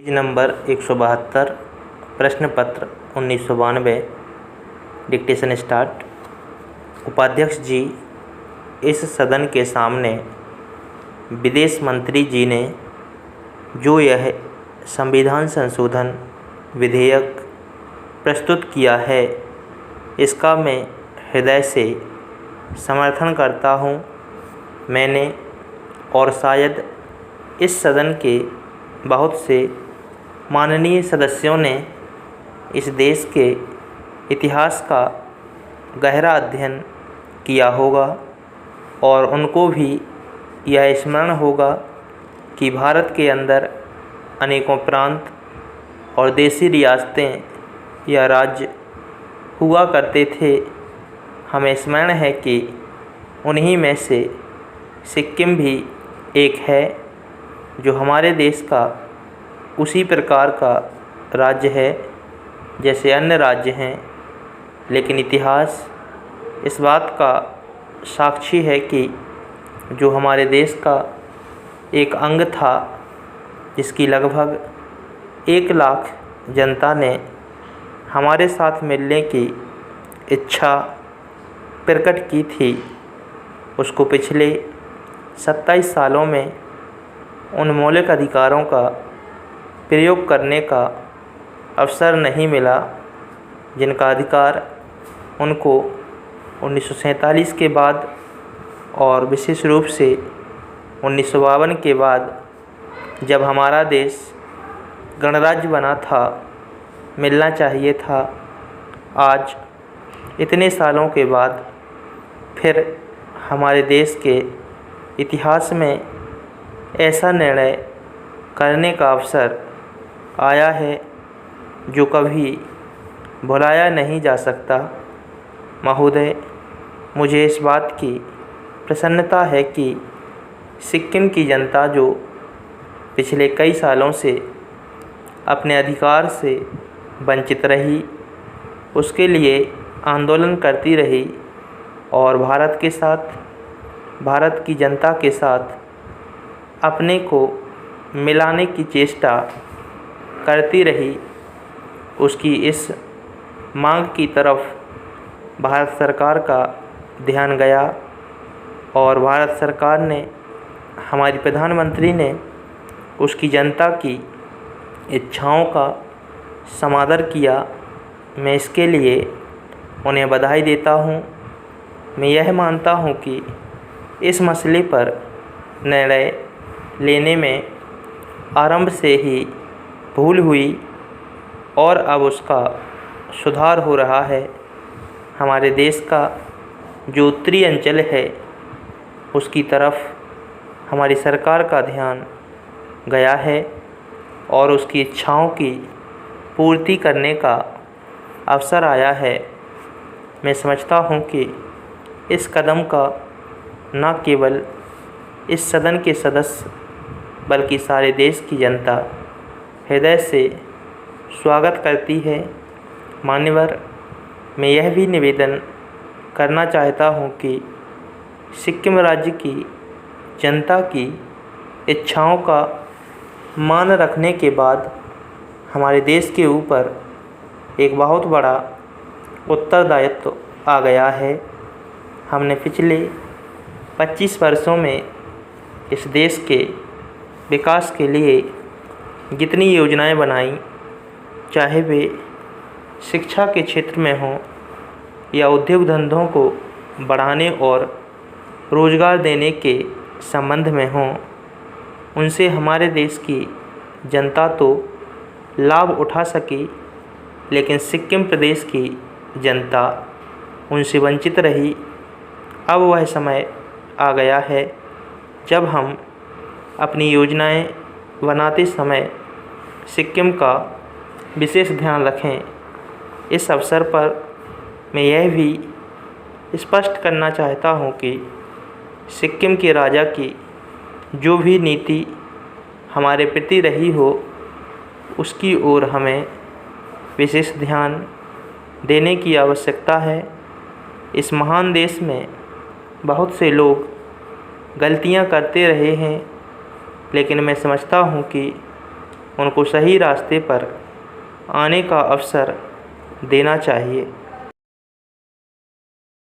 Page number 172 प्रश्न पत्र 1992 dictation start. उपाध्यक्ष जी, इस सदन के सामने विदेश मंत्री जी ने जो यह संविधान संशोधन विधेयक प्रस्तुत किया है, इसका मैं हृदय से समर्थन करता हूँ। मैंने और शायद इस सदन के बहुत से माननीय सदस्यों ने इस देश के इतिहास का गहरा अध्ययन किया होगा और उनको भी यह स्मरण होगा कि भारत के अंदर अनेकों प्रांत और देशी रियासतें या राज्य हुआ करते थे। हमें स्मरण है कि उन्हीं में से सिक्किम भी एक है, जो हमारे देश का उसी प्रकार का राज्य है जैसे अन्य राज्य हैं। लेकिन इतिहास इस बात का साक्षी है कि जो हमारे देश का एक अंग था, जिसकी लगभग 1 लाख जनता ने हमारे साथ मिलने की इच्छा प्रकट की थी, उसको पिछले 27 सालों में उन मौलिक अधिकारों का प्रयोग करने का अवसर नहीं मिला, जिनका अधिकार उनको 1947 के बाद और विशेष रूप से 1952 के बाद, जब हमारा देश गणराज्य बना था, मिलना चाहिए था। आज इतने सालों के बाद फिर हमारे देश के इतिहास में ऐसा निर्णय करने का अवसर आया है जो कभी भुलाया नहीं जा सकता। महोदय, मुझे इस बात की प्रसन्नता है कि सिक्किम की जनता जो पिछले कई सालों से अपने अधिकार से वंचित रही, उसके लिए आंदोलन करती रही और भारत के साथ, भारत की जनता के साथ अपने को मिलाने की चेष्टा करती रही, उसकी इस मांग की तरफ भारत सरकार का ध्यान गया और भारत सरकार ने, हमारी प्रधानमंत्री ने उसकी जनता की इच्छाओं का समादर किया। मैं इसके लिए उन्हें बधाई देता हूँ। मैं यह मानता हूँ कि इस मसले पर निर्णय लेने में आरंभ से ही भूल हुई और अब उसका सुधार हो रहा है। हमारे देश का जो उत्तरी अंचल है, उसकी तरफ हमारी सरकार का ध्यान गया है और उसकी इच्छाओं की पूर्ति करने का अवसर आया है। मैं समझता हूँ कि इस कदम का न केवल इस सदन के सदस्य बल्कि सारे देश की जनता हृदय से स्वागत करती है। मान्यवर, मैं यह भी निवेदन करना चाहता हूँ कि सिक्किम राज्य की जनता की इच्छाओं का मान रखने के बाद हमारे देश के ऊपर एक बहुत बड़ा उत्तरदायित्व आ गया है। हमने पिछले 25 वर्षों में इस देश के विकास के लिए जितनी योजनाएं बनाई, चाहे वे शिक्षा के क्षेत्र में हों या उद्योग धंधों को बढ़ाने और रोज़गार देने के संबंध में हों, उनसे हमारे देश की जनता तो लाभ उठा सकी, लेकिन सिक्किम प्रदेश की जनता उनसे वंचित रही। अब वह समय आ गया है जब हम अपनी योजनाएं बनाते समय सिक्किम का विशेष ध्यान रखें। इस अवसर पर मैं यह भी स्पष्ट करना चाहता हूँ कि सिक्किम के राजा की जो भी नीति हमारे प्रति रही हो, उसकी ओर हमें विशेष ध्यान देने की आवश्यकता है। इस महान देश में बहुत से लोग गलतियां करते रहे हैं, लेकिन मैं समझता हूँ कि उनको सही रास्ते पर आने का अवसर देना चाहिए।